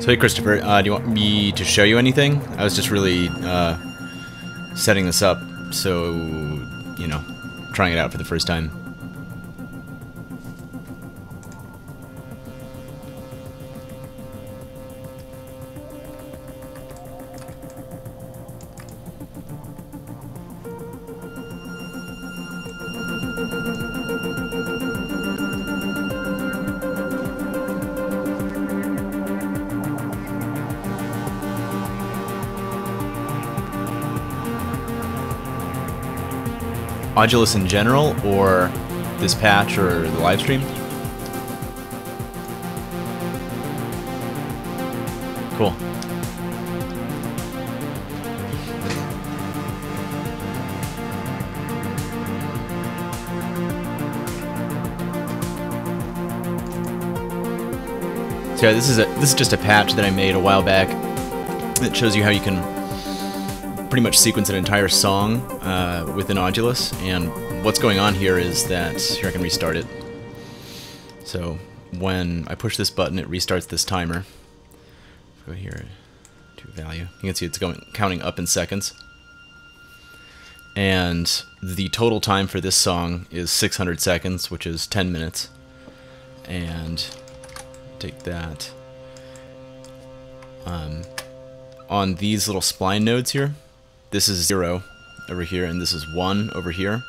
So hey Christopher, do you want me to show you anything? I was just really setting this up, so, you know, trying it out for the first time. Audulus in general, or this patch, or the live stream? Cool. So yeah, this is just a patch that I made a while back that shows you how you can pretty much sequence an entire song within Audulus, and what's going on here is that, here I can restart it. So when I push this button, it restarts this timer. Go here to value. You can see it's counting up in seconds. And the total time for this song is 600 seconds, which is 10 minutes. And take that. On these little spline nodes here, this is 0 over here, and this is 1 over here.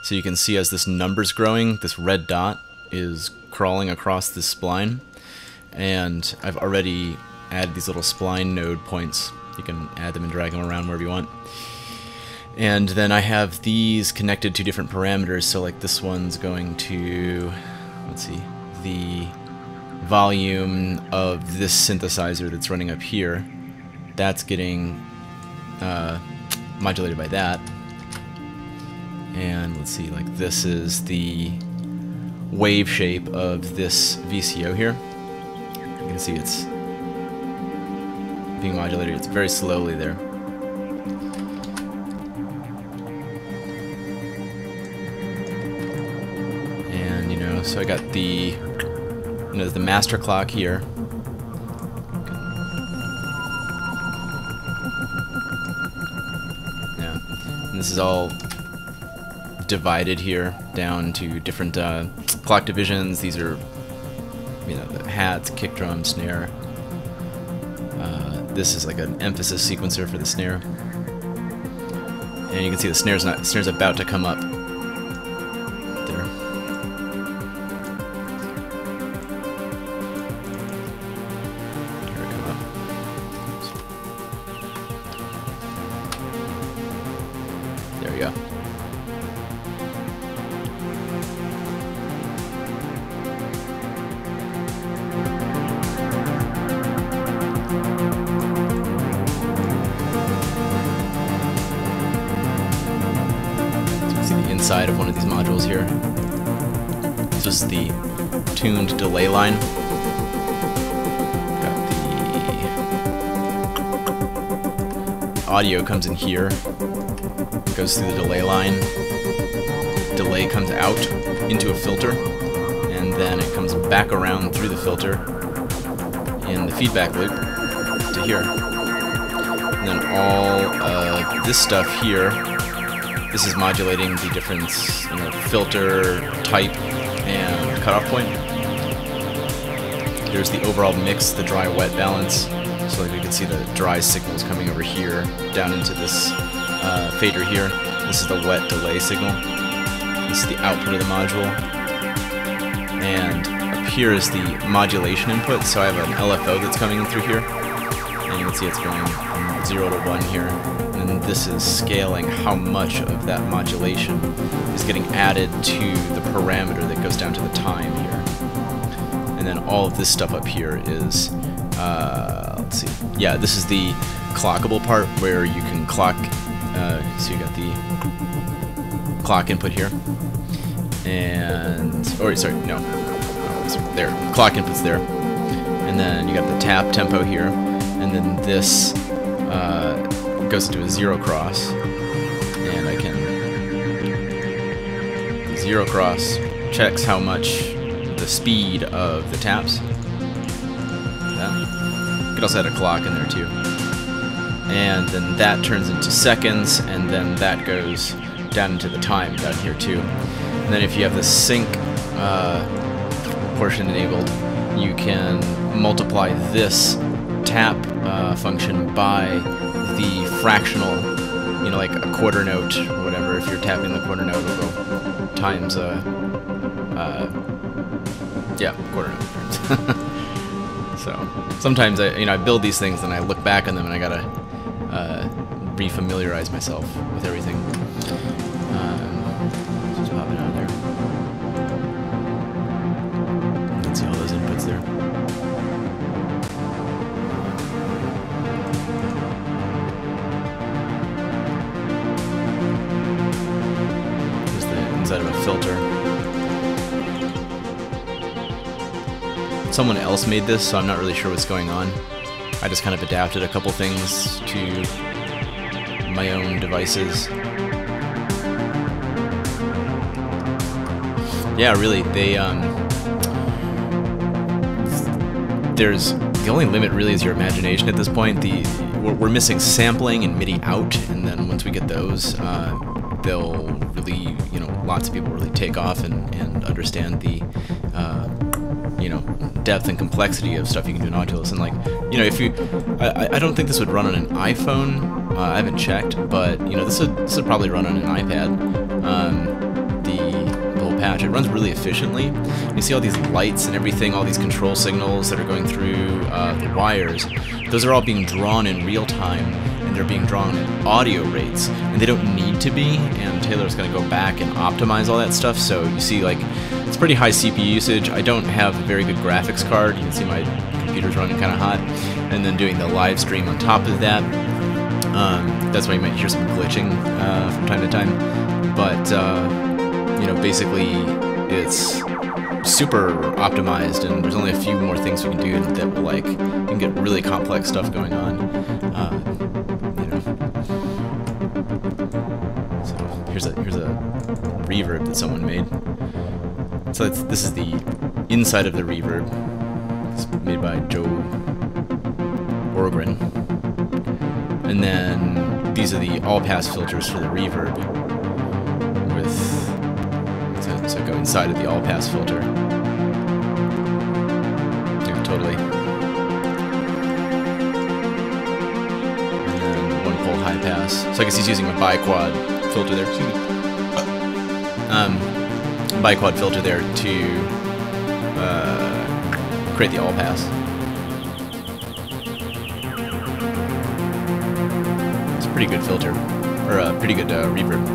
So you can see as this number's growing, this red dot is crawling across this spline. And I've already added these little spline node points. You can add them and drag them around wherever you want. And then I have these connected to different parameters. So like this one's going to, let's see, the volume of this synthesizer that's running up here. That's getting modulated by that. And let's see, like this is the wave shape of this VCO here. You can see it's being modulated. It's very slowly there. And, you know, so I got the, you know, the master clock here. Yeah, and this is all divided here down to different clock divisions. These are, you know, the hats, kick drum, snare. This is like an emphasis sequencer for the snare, and you can see the snare's about to come up there. Here it come up. There we go. Inside of one of these modules here. This is the tuned delay line. Got the audio comes in here, goes through the delay line. Delay comes out into a filter, and then it comes back around through the filter in the feedback loop to here. And then all of this stuff here, this is modulating the different, you know, filter type and cutoff point. There's the overall mix, the dry-wet balance. So like we can see the dry signals coming over here down into this fader here. This is the wet delay signal. This is the output of the module. And up here is the modulation input. So I have an LFO that's coming in through here. And you can see it's going from 0 to 1 here. And this is scaling how much of that modulation is getting added to the parameter that goes down to the time here. And then all of this stuff up here is, let's see, yeah, this is the clockable part where you can clock, so you got the clock input here, and, or sorry, no, there, clock input's there, and then you got the tap tempo here, and then this goes into a zero cross, and I can, the zero cross checks how much the speed of the taps. You could also add a clock in there too. And then that turns into seconds, and then that goes down into the time down here too. And then if you have the sync portion enabled, you can multiply this tap function by the fractional, you know, like a quarter note or whatever. If you're tapping the quarter note, it'll go times yeah, quarter note. So sometimes I build these things and I look back on them and I gotta refamiliarize myself with everything. Just pop it out there. You can see all those inputs there. There's the inside of a filter. Someone else made this, so I'm not really sure what's going on. I just kind of adapted a couple things to my own devices. Yeah, really, they there's the only limit really is your imagination at this point. We're missing sampling and MIDI out, and then once we get those, they'll really, you know, lots of people really take off and understand the you know, depth and complexity of stuff you can do in Audulus. And like, you know, if you, I don't think this would run on an iPhone. I haven't checked, but you know, this would probably run on an iPad. The whole patch, it runs really efficiently. You see all these lights and everything, all these control signals that are going through the wires. Those are all being drawn in real time, and they're being drawn at audio rates, and they don't need to be. And Taylor's going to go back and optimize all that stuff. So you see, like, it's pretty high CPU usage. I don't have a very good graphics card. You can see my computer's running kind of hot. And then doing the live stream on top of that. That's why you might hear some glitching from time to time. But, you know, basically it's super optimized, and there's only a few more things we can do that will, like, you can get really complex stuff going on. You know. So here's a reverb that someone made. So this is the inside of the reverb. It's made by Joe Orgren. And then these are the all-pass filters for the reverb. So go inside of the all-pass filter. Yeah, totally. And then one pole high pass. So I guess he's using a bi-quad filter there. Excuse me. Bi-quad filter there to create the all-pass. It's a pretty good filter, or a pretty good reverb.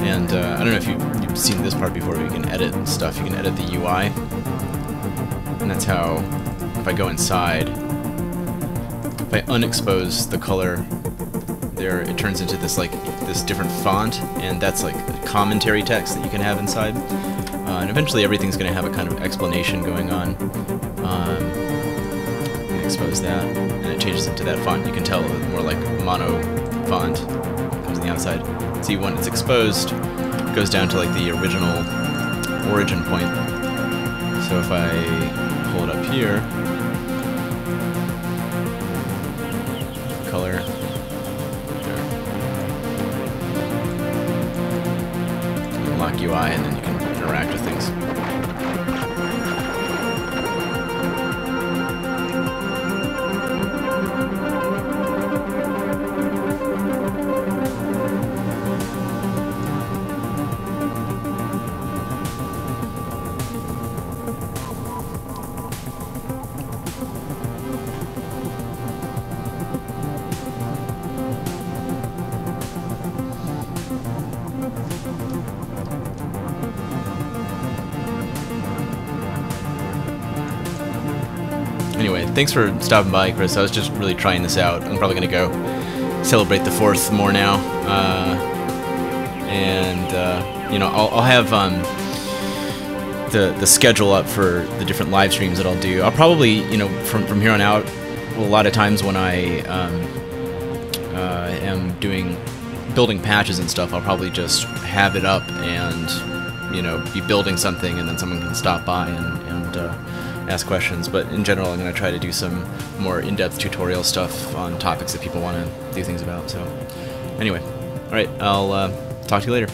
And I don't know if you've seen this part before, but you can edit stuff. You can edit the UI, and that's how, if I go inside, if I unexpose the color there, it turns into this, like, this different font, and that's like commentary text that you can have inside. And eventually everything's going to have a kind of explanation going on. Expose that, and it changes into that font. You can tell more like mono font comes on the outside. See, when it's exposed, it goes down to like the original origin point. So if I pull it up here, color, unlock UI, and then you can interact with things. Anyway, thanks for stopping by, Chris. I was just really trying this out. I'm probably going to go celebrate the 4th more now. You know, I'll have the schedule up for the different live streams that I'll do. I'll probably, you know, from here on out, a lot of times when I am building patches and stuff, I'll probably just have it up and, you know, be building something, and then someone can stop by and ask questions, but in general I'm going to try to do some more in-depth tutorial stuff on topics that people want to do things about. So anyway, alright, I'll talk to you later.